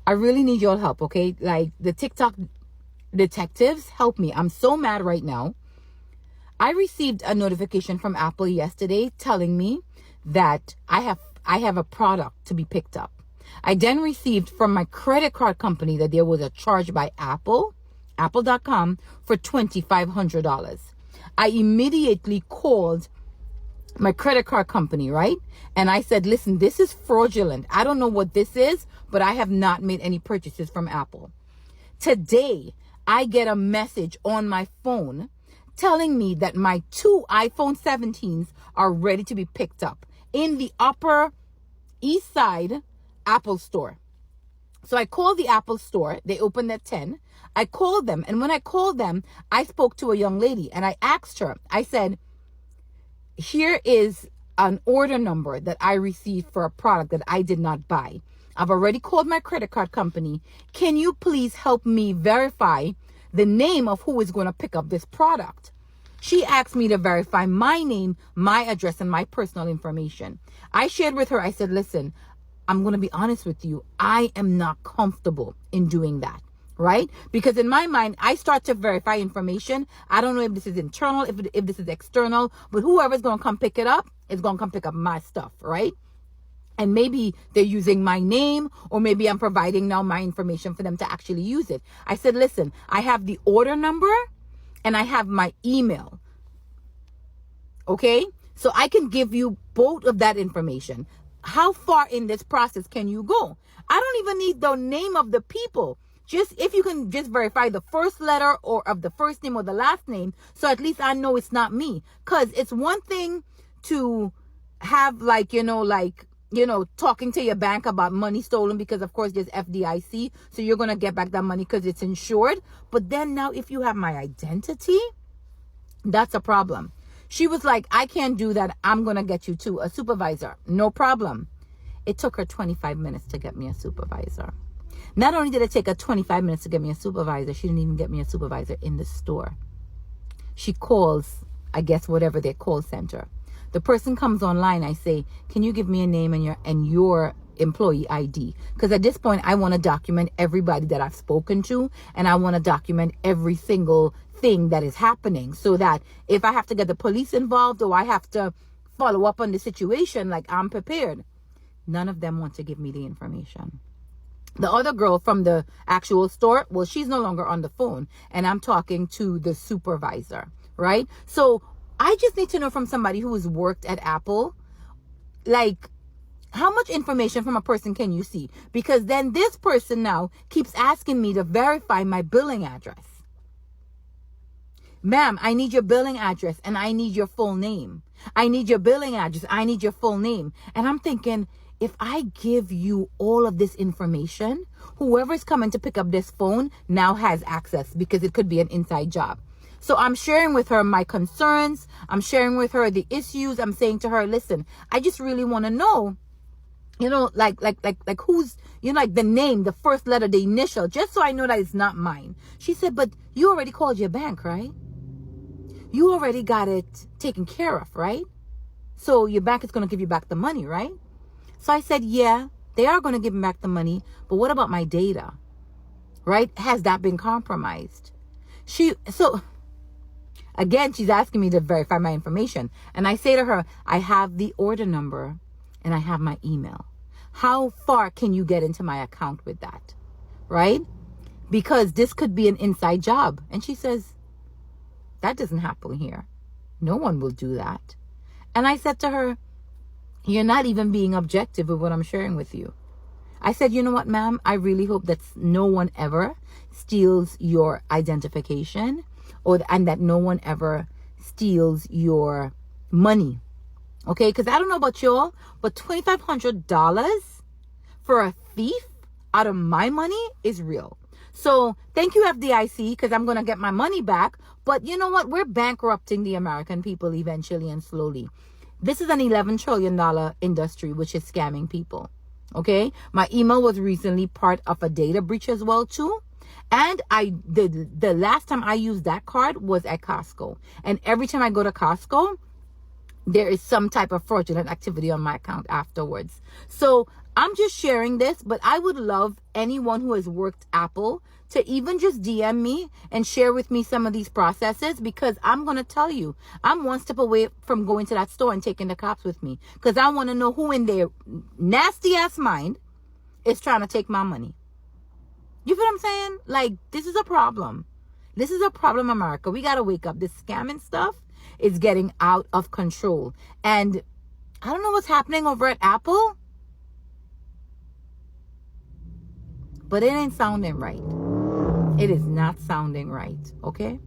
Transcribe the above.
I really need your help, okay? Like the TikTok detectives, help me. I'm so mad right now. I received a notification from Apple yesterday telling me that I have a product to be picked up. I then received from my credit card company that there was a charge by Apple.com for $2,500. I immediately called my credit card company, right? And I said, listen, this is fraudulent. I don't know what this is, but I have not made any purchases from Apple. Today, I get a message on my phone telling me that my 2 iPhone 17s are ready to be picked up in the Upper East Side Apple store. So I called the Apple store. They opened at 10. I called them. And when I called them, I spoke to a young lady and I asked her, I said, here is an order number that I received for a product that I did not buy. I've already called my credit card company. Can you please help me verify the name of who is going to pick up this product? She asked me to verify my name, my address, and my personal information. I shared with her, I said, listen, I'm going to be honest with you. I am not comfortable in doing that, right? Because in my mind, I start to verify information. I don't know if this is internal, if this is external, but whoever's going to come pick it up is going to come pick up my stuff, right? And maybe they're using my name, or maybe I'm providing now my information for them to actually use it. I said, listen, I have the order number and I have my email. Okay? So I can give you both of that information. How far in this process can you go? I don't even need the name of the people. Just if you can just verify the first letter or of the first name or the last name, so at least I know it's not me. Because it's one thing to have talking to your bank about money stolen, because of course there's FDIC, so you're going to get back that money because it's insured. But then now if you have my identity, that's a problem. She was like, I can't do that. I'm going to get you to a supervisor. No problem. It took her 25 minutes to get me a supervisor. Not only did it take her 25 minutes to get me a supervisor, she didn't even get me a supervisor in the store. She calls, I guess, whatever their call center. The person comes online. I say, can you give me a name and your employee ID? Because at this point, I want to document everybody that I've spoken to, and I want to document every single thing that is happening, so that if I have to get the police involved or I have to follow up on the situation, like, I'm prepared. None of them want to give me the information. The other girl from the actual store, well, she's no longer on the phone, and I'm talking to the supervisor, right? So I just need to know from somebody who has worked at Apple, like, how much information from a person can you see? Because then this person now keeps asking me to verify my billing address. Ma'am, I need your billing address and I need your full name. I need your billing address. I need your full name. And I'm thinking, if I give you all of this information, whoever's coming to pick up this phone now has access, because it could be an inside job. So I'm sharing with her my concerns. I'm sharing with her the issues. I'm saying to her, listen, I just really want to know, like who's, like the name, the first letter, the initial, just so I know that it's not mine. She said, but you already called your bank, right? You already got it taken care of, right? So your bank is going to give you back the money, right? So I said, yeah, they are going to give me back the money. But what about my data? Right? Has that been compromised? Again, she's asking me to verify my information. And I say to her, I have the order number and I have my email. How far can you get into my account with that? Right? Because this could be an inside job. And she says, that doesn't happen here. No one will do that. And I said to her, you're not even being objective with what I'm sharing with you. I said, you know what, ma'am? I really hope that no one ever steals your identification, and that no one ever steals your money. Okay? Because I don't know about y'all, but $2,500 for a thief out of my money is real. So thank you, FDIC, because I'm going to get my money back. But you know what? We're bankrupting the American people eventually and slowly. This is an $11 trillion industry, which is scamming people. Okay? My email was recently part of a data breach as well, too. And the last time I used that card was at Costco. And every time I go to Costco, there is some type of fraudulent activity on my account afterwards. So I'm just sharing this, but I would love anyone who has worked Apple to even just DM me and share with me some of these processes, because I'm going to tell you, I'm one step away from going to that store and taking the cops with me, because I want to know who in their nasty ass mind is trying to take my money. You feel what I'm saying? Like, this is a problem. This is a problem, America. We got to wake up. This scamming stuff is getting out of control. And I don't know what's happening over at Apple, but it ain't sounding right. It is not sounding right, okay?